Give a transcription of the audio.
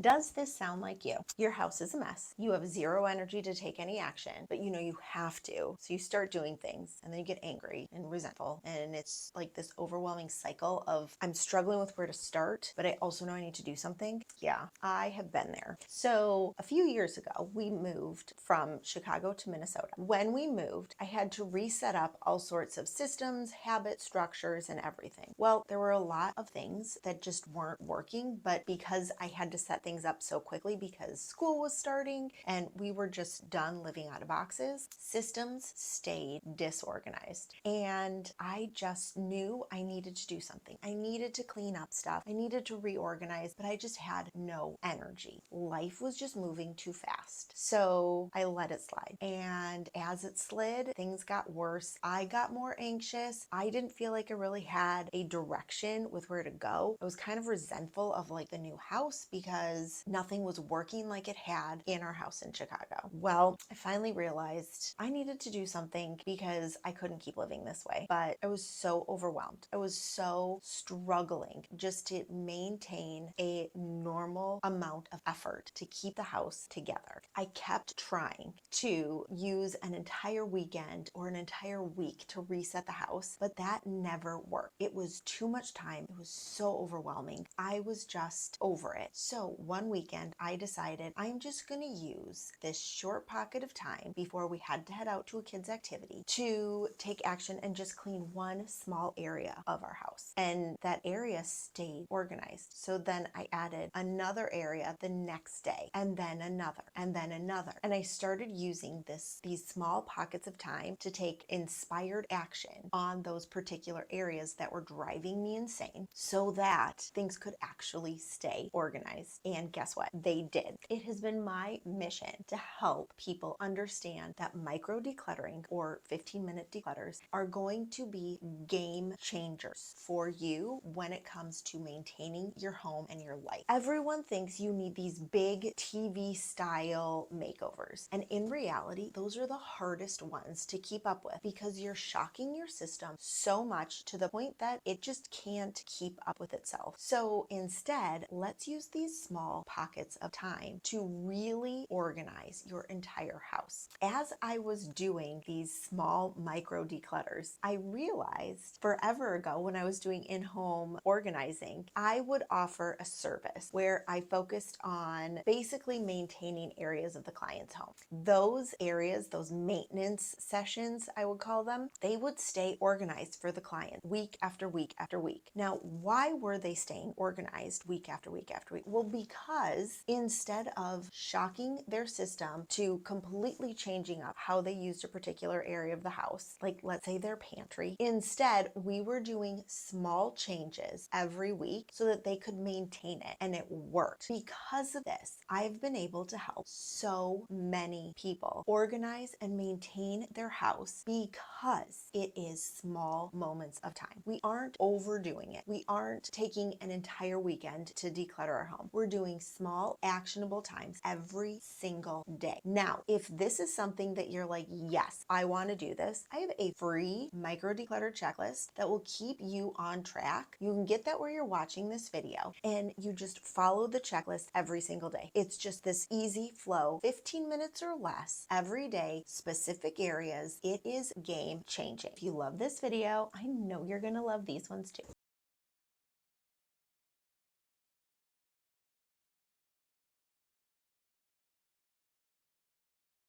Does this sound like you? Your house is a mess. You have zero energy to take any action, but you know you have to. So you start doing things and then you get angry and resentful. And it's like this overwhelming cycle of I'm struggling with where to start, but I also know I need to do something. Yeah, I have been there. So a few years ago, we moved from Chicago to Minnesota. When we moved, I had to reset up all sorts of systems, habits, structures, and everything. Well, there were a lot of things that just weren't working, but because I had to set things up so quickly because school was starting and we were just done living out of boxes, systems stayed disorganized. And I just knew I needed to do something. I needed to clean up stuff. I needed to reorganize, but I just had no energy. Life was just moving too fast. So I let it slide. And as it slid, things got worse. I got more anxious. I didn't feel like I really had a direction with where to go. I was kind of resentful of like the new house because nothing was working like it had in our house in Chicago. Well, I finally realized I needed to do something because I couldn't keep living this way. But I was so overwhelmed. I was so struggling just to maintain a normal amount of effort to keep the house together. I kept trying to use an entire weekend or an entire week to reset the house, but that never worked. It was too much time. It was so overwhelming. I was just over it. So one weekend, I decided I'm just going to use this short pocket of time before we had to head out to a kid's activity to take action and just clean one small area of our house. And that area stayed organized. So then I added another area the next day, and then another, and then another. And I started using these small pockets of time to take inspired action on those particular areas that were driving me insane so that things could actually stay organized. And guess what? They did. It has been my mission to help people understand that micro decluttering or 15-minute declutters are going to be game changers for you when it comes to maintaining your home and your life. Everyone thinks you need these big TV style makeovers. And in reality, those are the hardest ones to keep up with because you're shocking your system so much to the point that it just can't keep up with itself. So instead, let's use these small pockets of time to really organize your entire house. As I was doing these small micro declutters, I realized forever ago when I was doing in-home organizing, I would offer a service where I focused on basically maintaining areas of the client's home. Those areas, those maintenance sessions, I would call them, they would stay organized for the client week after week after week. Now, why were they staying organized week after week after week? Well, because instead of shocking their system to completely changing up how they used a particular area of the house, like let's say their pantry, instead we were doing small changes every week so that they could maintain it, and it worked. Because of this, I've been able to help so many people organize and maintain their house because it is small moments of time. We aren't overdoing it. We aren't taking an entire weekend to declutter our home. We're doing small, actionable times every single day. Now, if this is something that you're like, yes, I want to do this, I have a free micro declutter checklist that will keep you on track. You can get that where you're watching this video, and you just follow the checklist every single day. It's just this easy flow, 15 minutes or less every day, specific areas. It is game changing. If you love this video, I know you're going to love these ones too.